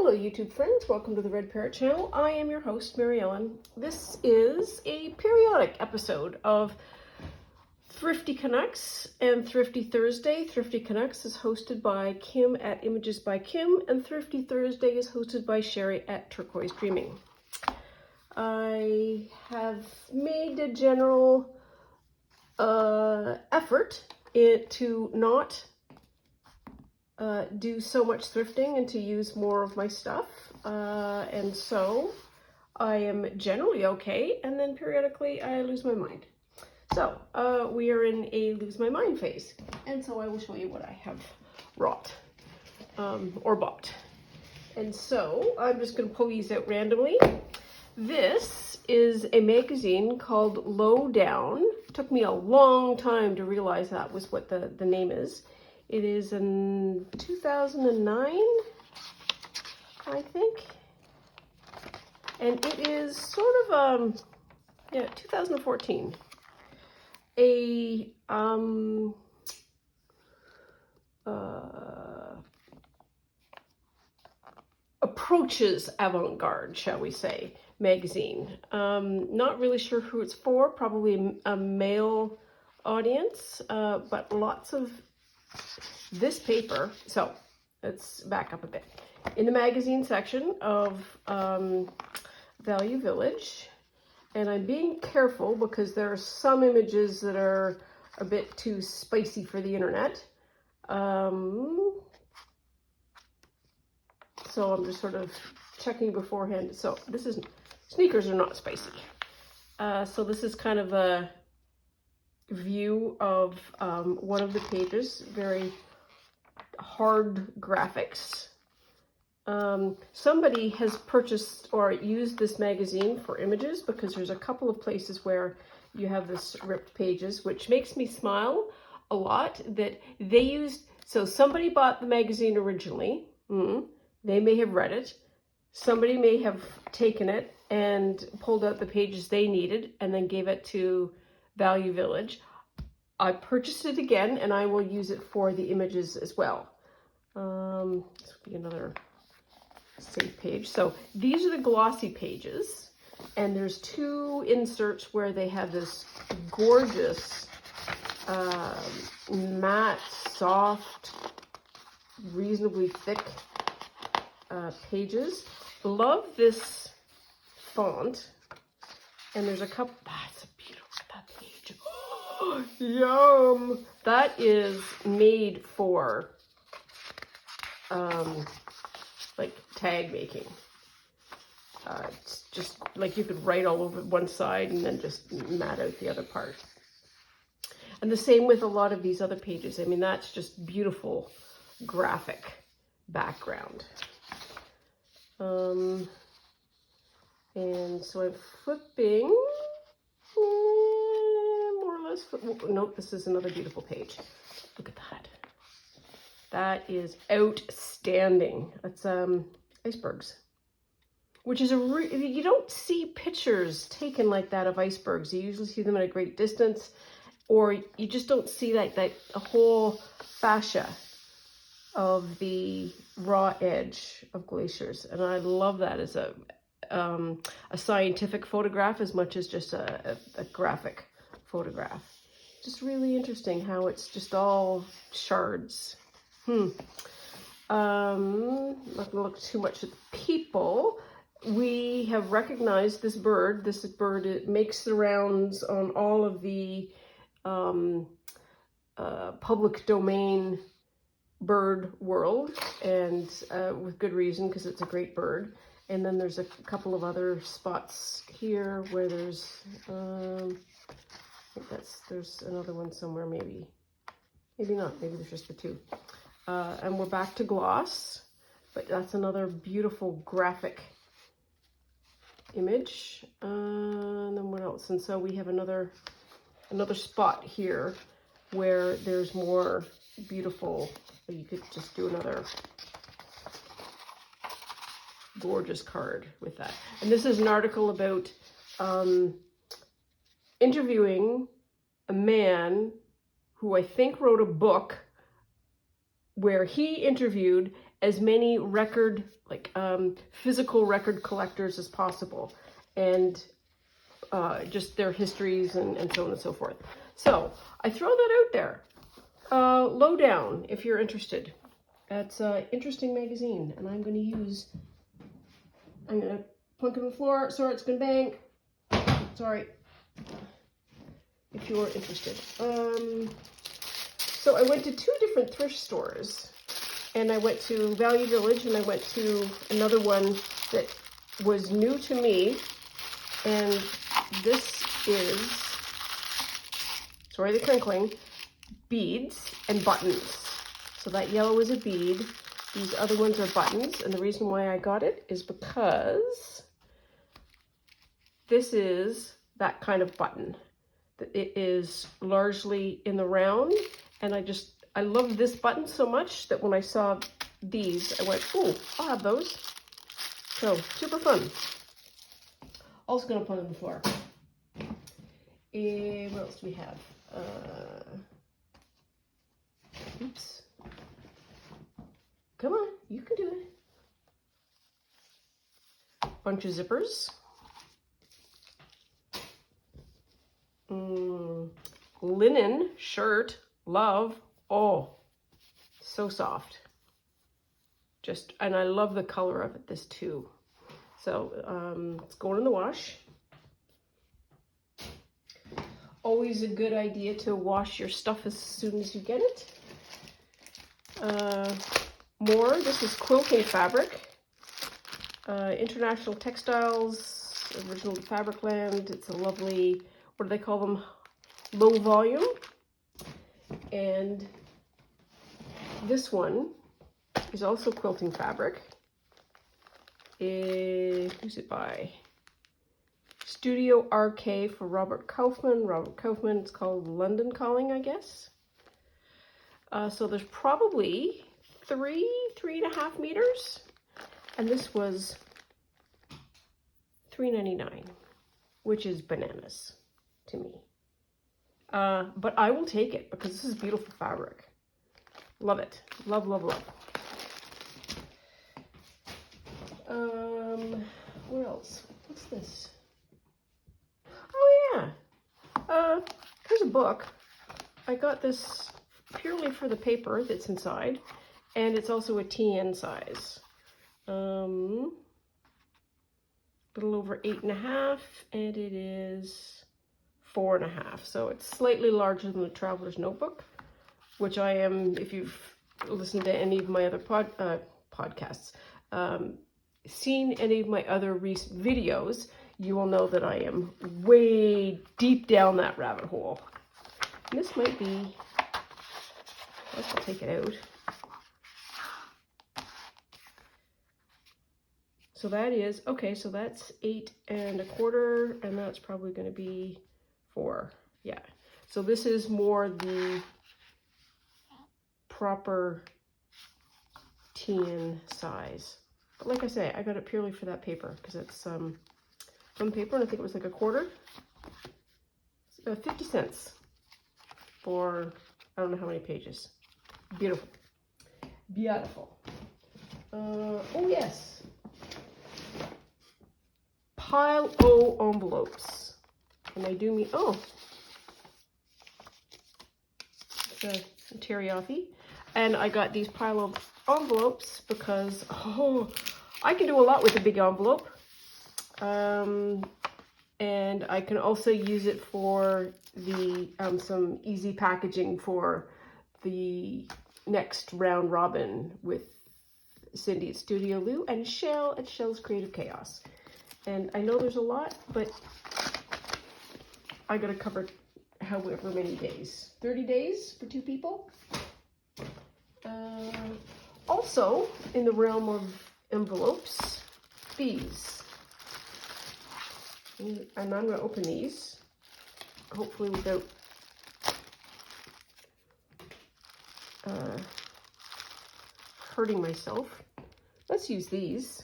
Hello YouTube friends, welcome to the Red Parrot channel. I am your host, Mary Ellen. This is a periodic episode of Thrifty Canucks and Thrifty Thursday. Thrifty Canucks is hosted by Kim at Images by Kim, and Thrifty Thursday is hosted by Sherry at Turquoise Dreaming. I have made a general effort to not do so much thrifting and to use more of my stuff, and so I am generally okay, and then periodically I lose my mind. So we are in a lose my mind phase, and so I will show you what I have wrought or bought. And so I'm just going to pull these out randomly. This is a magazine called Low Down. It took me a long time to realize that was what the name is. It is in 2009, I think, and it is sort of 2014. Approaches avant-garde, shall we say, magazine. Not really sure who it's for, probably a male audience, but lots of this paper. So let's back up a bit. In the magazine section of Value Village, and I'm being careful because there are some images that are a bit too spicy for the internet. So I'm just sort of checking beforehand. So this is, sneakers are not spicy. So this is kind of a view of one of the pages, very hard graphics. Somebody has purchased or used this magazine for images because there's a couple of places where you have this ripped pages, which makes me smile a lot that they used. So somebody bought the magazine originally. They may have read it. Somebody may have taken it and pulled out the pages they needed and then gave it to Value Village. I purchased it again and I will use it for the images as well. This will be another safe page. So these are the glossy pages, and there's two inserts where they have this gorgeous matte, soft, reasonably thick pages. Love this font, and there's a couple. That's beautiful. That page. Oh, yum! That is made for like tag making. It's just like you could write all over one side and then just mat out the other part. And the same with a lot of these other pages. I mean, that's just beautiful graphic background. And so I'm flipping, more or less. Nope, this is another beautiful page. Look at that. That is outstanding. That's icebergs, which is you don't see pictures taken like that of icebergs. You usually see them at a great distance, or you just don't see that a whole fascia of the raw edge of glaciers. And I love that as a scientific photograph as much as just a graphic photograph. Just really interesting how it's just all shards. Not gonna look too much at the people. We have recognized this bird. This bird, it makes the rounds on all of the public domain bird world, and with good reason, because it's a great bird. And then there's a couple of other spots here where there's I think there's another one somewhere, maybe not, maybe there's just the two. And we're back to gloss, but that's another beautiful graphic image. And then what else? And so we have another spot here where there's more beautiful. You could just do another gorgeous card with that. And this is an article about interviewing a man who I think wrote a book where he interviewed as many record, like physical record collectors as possible, and just their histories and so on and so forth. So I throw that out there. Lowdown, if you're interested. That's an interesting magazine, and I'm going to plunk it on the floor. Sorry, it's going to bang. Sorry. If you're interested. So I went to 2 different thrift stores, and I went to Value Village, and I went to another one that was new to me, and this is, sorry the crinkling, beads and buttons. So that yellow is a bead, these other ones are buttons, and the reason why I got it is because this is that kind of button. It is largely in the round, and I love this button so much that when I saw these, I went, oh, I'll have those. So, super fun. Also gonna put on the floor. What else do we have? Oops. Come on, you can do it. Bunch of zippers. Linen shirt, love. Oh, so soft. And I love the color of it, this too. So it's going in the wash. Always a good idea to wash your stuff as soon as you get it. This is quilting fabric. International Textiles, original to Fabricland. It's a lovely, what do they call them? Low volume. And this one is also quilting fabric. Who's it by? Studio RK for Robert Kaufman. Robert Kaufman, it's called London Calling, I guess. So there's probably 3.5 meters. And this was $3.99, which is bananas to me. But I will take it because this is beautiful fabric. Love it. Love, love, love. What else? What's this? Oh yeah. Here's a book. I got this purely for the paper that's inside, and it's also a TN size. A little over 8.5, and it is 4.5. So it's slightly larger than the Traveler's Notebook, which I am, if you've listened to any of my other podcasts, seen any of my other recent videos, you will know that I am way deep down that rabbit hole. And this might be, I'll take it out. So that is, okay, so that's 8.25, and that's probably going to be 4. Yeah. So this is more the proper TN size. But like I say, I got it purely for that paper because it's from paper, and I think it was like a quarter. 50 cents for, I don't know how many pages. Beautiful. Beautiful. Oh yes. Pile O envelopes. And they do me, oh. It's a teriyaki. And I got these pile of envelopes because, I can do a lot with a big envelope. And I can also use it for the some easy packaging for the next round robin with Cindy at Studio Lou and Shell at Shell's Creative Chaos. And I know there's a lot, but I gotta cover however many days. 30 days for 2 people. Also, in the realm of envelopes, these. And I'm going to open these, hopefully without hurting myself. Let's use these.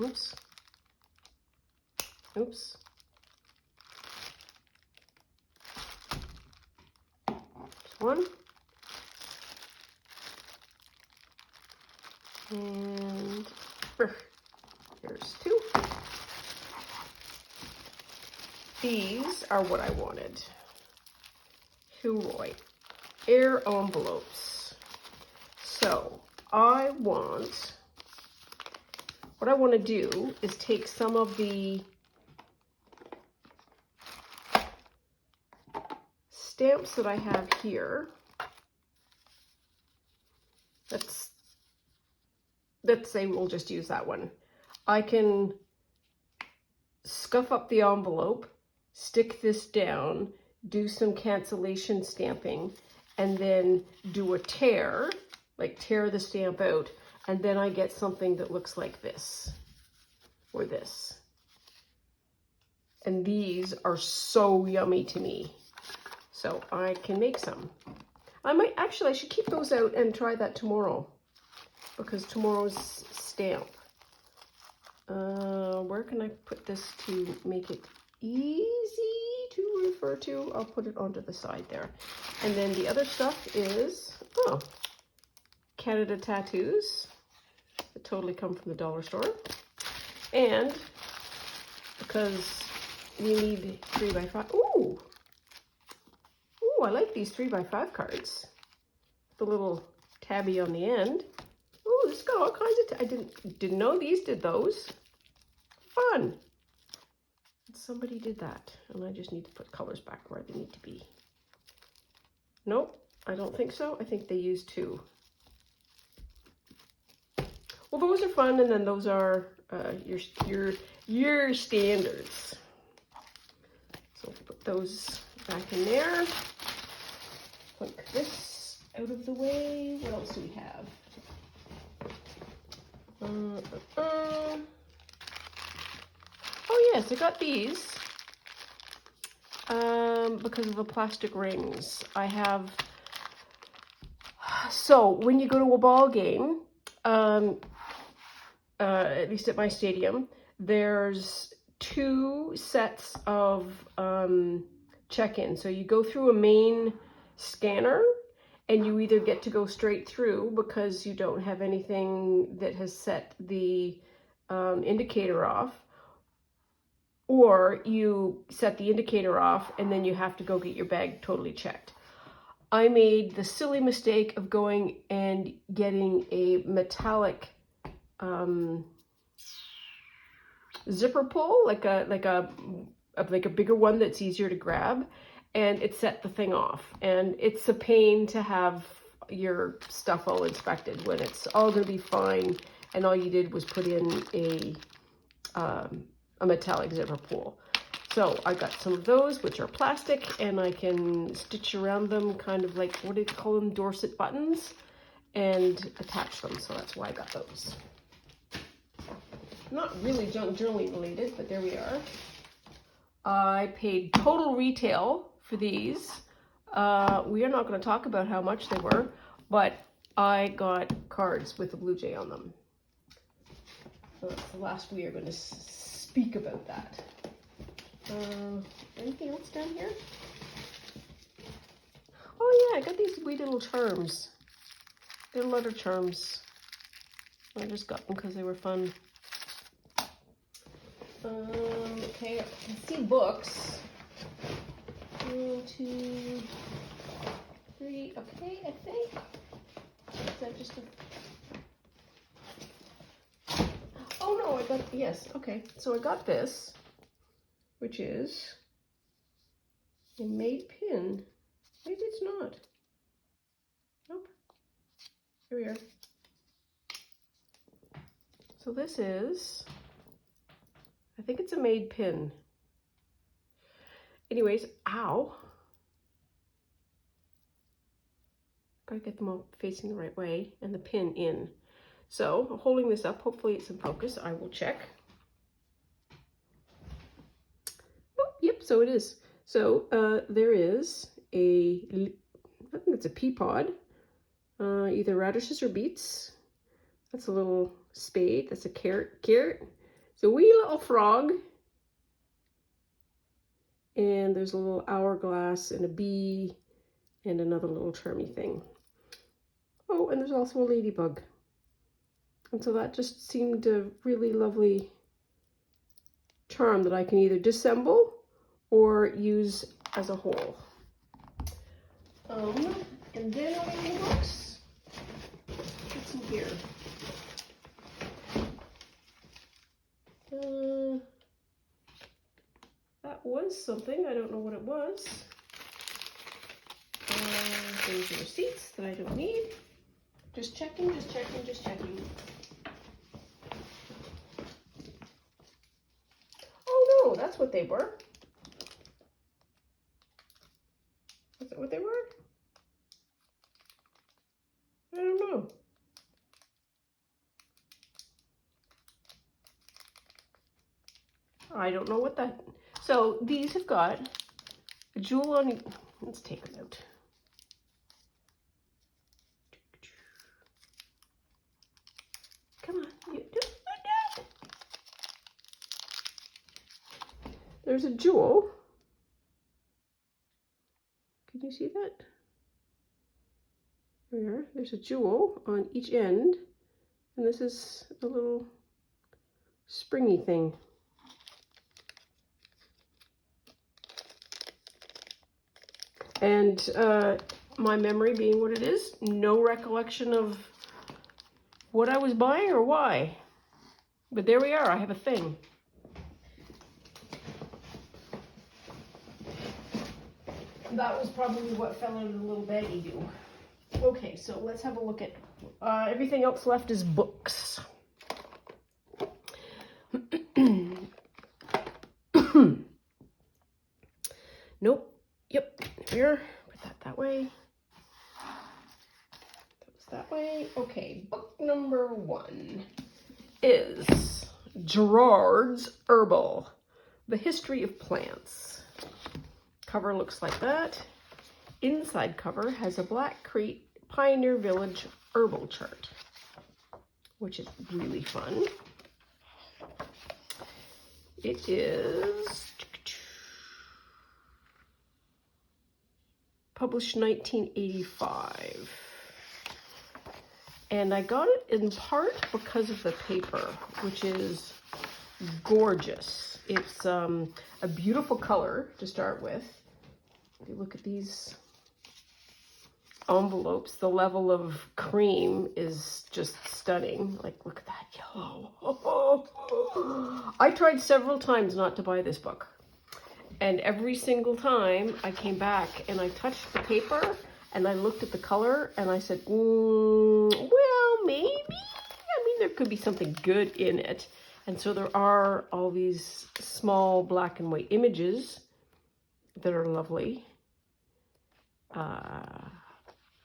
Oops. Oops. One. And here's 2. These are what I wanted. Hilroy air envelopes. So what I want to do is take some of the stamps that I have here. Let's say we'll just use that one. I can scuff up the envelope, stick this down, do some cancellation stamping, and then do a tear, like tear the stamp out, and then I get something that looks like this, or this. And these are so yummy to me. So I can make some. I should keep those out and try that tomorrow, because tomorrow's stamp. Where can I put this to make it easy to refer to? I'll put it onto the side there. And then the other stuff is, Canada tattoos that totally come from the dollar store. And because you need 3x5. Ooh, I like these 3x5 cards. The little tabby on the end. Ooh, this has got all kinds of, I didn't know these did those. Fun. Somebody did that, and I just need to put colors back where they need to be. Nope, I don't think so. I think they used 2. Well, those are fun, and then those are your standards. So put those back in there. Put this out of the way. What else do we have? Oh yes, I got these because of the plastic rings. I have, so when you go to a ball game, at least at my stadium, there's 2 sets of check-in. So you go through a main scanner, and you either get to go straight through because you don't have anything that has set the indicator off, or you set the indicator off and then you have to go get your bag totally checked. I made the silly mistake of going and getting a metallic zipper pull, like a bigger one that's easier to grab, and it set the thing off. And it's a pain to have your stuff all inspected when it's all going to be fine, and all you did was put in a metallic zipper pull. So I got some of those, which are plastic, and I can stitch around them, kind of like, what do you call them, Dorset buttons, and attach them. So that's why I got those. Not really junk journaling related, but there we are. I paid total retail for these. We are not going to talk about how much they were, but I got cards with a Blue Jay on them. So that's the last we are going to speak about that. Anything else down here? Oh yeah, I got these wee little charms. Little letter charms. I just got them because they were fun. Okay, I can see books. 1, 2, 3. Okay, I think. Is that just a... Oh no, I got, yes, okay. So I got this, which is a made pin. Maybe it's not. Nope. Here we are. So this is, I think it's a made pin. Anyways, ow. Gotta get them all facing the right way and the pin in. So I'm holding this up. Hopefully it's in focus. I will check. Oh, yep, so it is. So there is a, I think it's a pea pod, either radishes or beets. That's a little spade. That's a carrot. It's a wee little frog. And there's a little hourglass and a bee and another little charmy thing. Oh, and there's also a ladybug. And so that just seemed a really lovely charm that I can either disassemble or use as a whole. And then in the books, what's in here? That was something. I don't know what it was. There's the receipts that I don't need. Just checking, just checking, just checking. Oh no, that's what they were. Is that what they were? I don't know. I don't know what that. So these have got a jewel on. Let's take them out. Come on, you do it. There's a jewel. Can you see that? There. There's a jewel on each end, and this is a little springy thing. And my memory being what it is, no recollection of what I was buying or why. But there we are, I have a thing. That was probably what fell out of the little baggie do. Okay, so let's have a look at everything else left is books. Nope. Yep. Here. Put that way. That was that way. Okay. Book number 1 is Gerard's Herbal: The History of Plants. Cover looks like that. Inside cover has a Black Creek Pioneer Village herbal chart, which is really fun. It is published 1985. And I got it in part because of the paper, which is gorgeous. It's a beautiful color to start with. If you look at these envelopes, the level of cream is just stunning. Like, look at that yellow. I tried several times not to buy this book. And every single time I came back and I touched the paper and I looked at the color and I said, well, maybe. I mean, there could be something good in it. And so there are all these small black and white images that are lovely.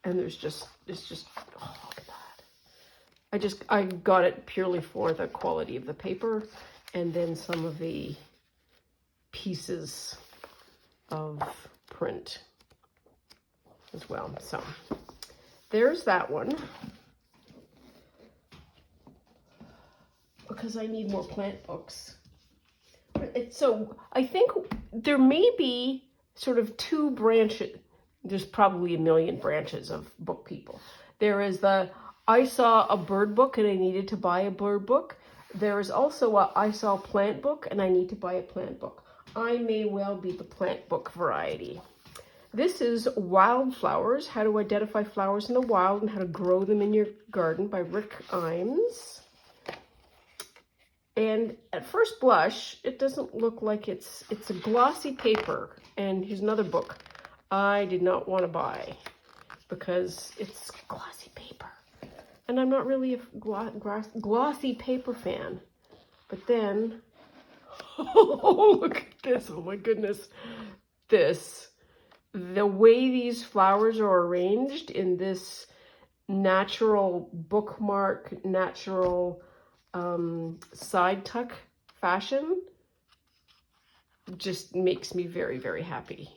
And it's just, oh, look at that. I got it purely for the quality of the paper and then some of the pieces of print as well. So there's that one. Because I need more plant books. So I think there may be sort of 2 branches. There's probably a million branches of book people. There is the, I saw a bird book and I needed to buy a bird book. There is also a, I saw a plant book and I need to buy a plant book. I may well be the plant book variety. This is Wildflowers, How to Identify Flowers in the Wild and How to Grow Them in Your Garden by Rick Imes. And at first blush, it doesn't look like it's a glossy paper. And here's another book I did not want to buy because it's glossy paper. And I'm not really a glossy paper fan. But then, oh, look at this. Oh my goodness. The way these flowers are arranged in this natural bookmark, natural side tuck fashion just makes me very, very happy.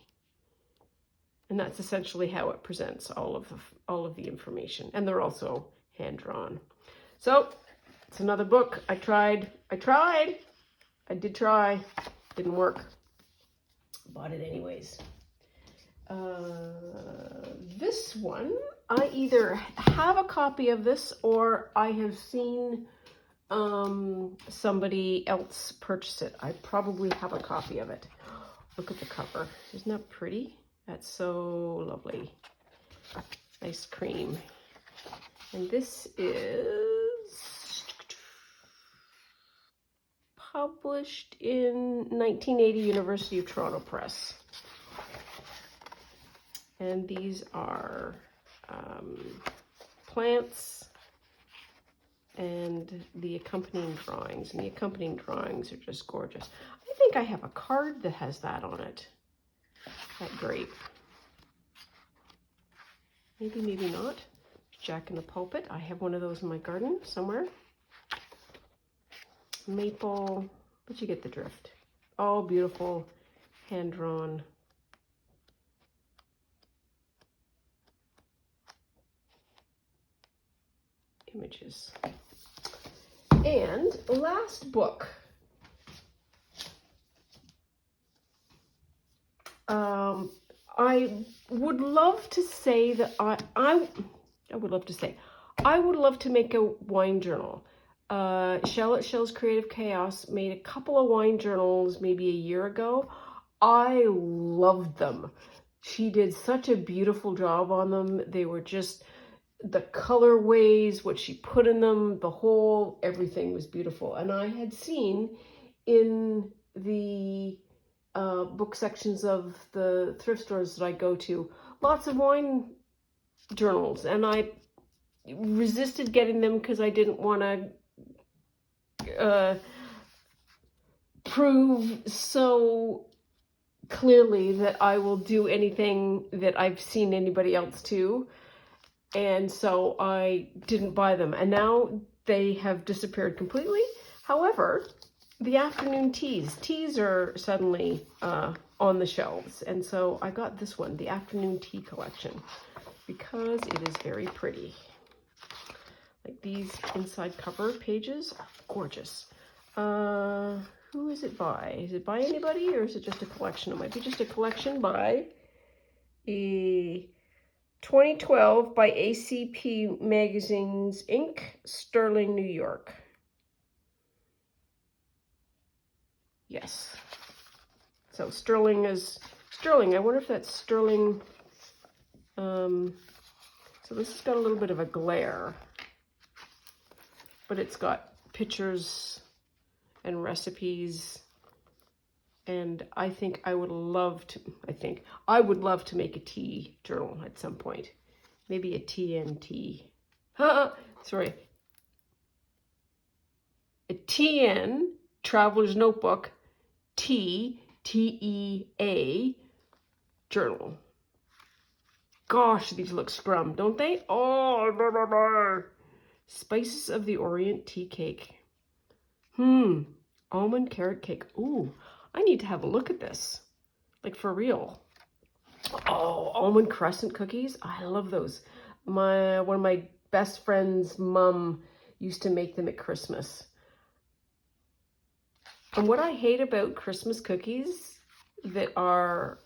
And that's essentially how it presents all of the information. And they're also hand drawn. So it's another book. I did try, didn't work. Bought it anyways. This one, I either have a copy of this or I have seen somebody else purchase it. I probably have a copy of it. Look at the cover. Isn't that pretty? That's so lovely. Nice cream. And this is published in 1980 University of Toronto Press. And these are plants and the accompanying drawings. And the accompanying drawings are just gorgeous. I think I have a card that has that on it. That grape. Maybe, maybe not. Jack in the Pulpit. I have one of those in my garden somewhere. Maple, but you get the drift. All beautiful, hand-drawn. Images. And last book. I would love to say that I would love to say I would love to make a wine journal. Charlotte Shell's Creative Chaos made a couple of wine journals maybe a year ago. I loved them. She did such a beautiful job on them. They were just the colorways, what she put in them, the whole, everything was beautiful. And I had seen in the book sections of the thrift stores that I go to, lots of wine journals, and I resisted getting them because I didn't want to prove so clearly that I will do anything that I've seen anybody else do. And so I didn't buy them. And now they have disappeared completely. However, the afternoon teas are suddenly on the shelves. And so I got this one, the afternoon tea collection, because it is very pretty. Like these inside cover pages are gorgeous. Who is it by? Is it by anybody or is it just a collection? It might be just a collection by a 2012 by ACP Magazines Inc., Sterling, New York. Yes. So Sterling is Sterling. I wonder if that's Sterling. So this has got a little bit of a glare, but it's got pictures and recipes. And I think I would love to make a tea journal at some point. Maybe a TNT. Sorry. A TN, Traveler's Notebook, TEA journal. Gosh, these look scrum, don't they? Oh, blah, blah, blah. Spices of the Orient tea cake. Almond carrot cake. Ooh. I need to have a look at this, like for real. Oh, almond crescent cookies. I love those. One of my best friend's mom used to make them at Christmas. And what I hate about Christmas cookies that are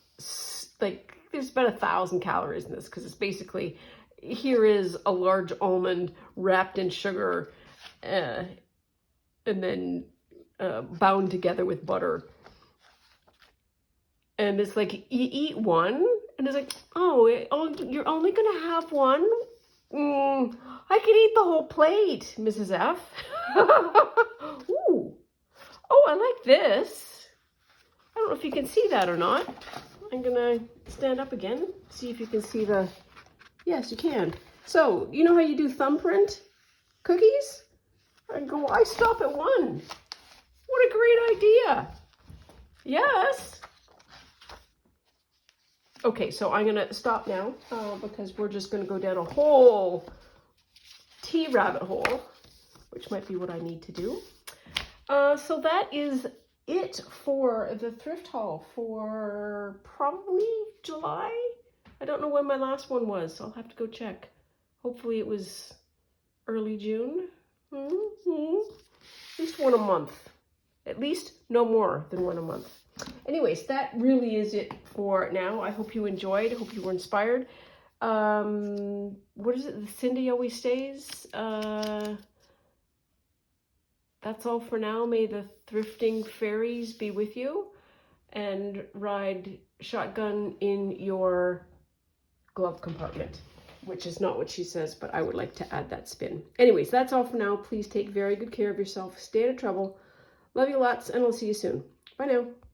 like, there's about 1,000 calories in this because it's basically, here is a large almond wrapped in sugar and then bound together with butter. And it's like, you eat one, and it's like, oh, you're only going to have one? I could eat the whole plate, Mrs. F. Ooh. Oh, I like this. I don't know if you can see that or not. I'm going to stand up again, see if you can see the... Yes, you can. So, you know how you do thumbprint cookies? I stop at one. What a great idea. Yes. Okay, so I'm going to stop now because we're just going to go down a whole tea rabbit hole, which might be what I need to do. So that is it for the thrift haul for probably July. I don't know when my last one was, so I'll have to go check. Hopefully it was early June. At least one a month. At least no more than one a month. Anyways, that really is it for now. I hope you enjoyed. I hope you were inspired. What is it? Cindy always stays. That's all for now. May the thrifting fairies be with you, and ride shotgun in your glove compartment, which is not what she says, but I would like to add that spin. Anyways, that's all for now. Please take very good care of yourself. Stay out of trouble. Love you lots, and I'll see you soon. Bye now.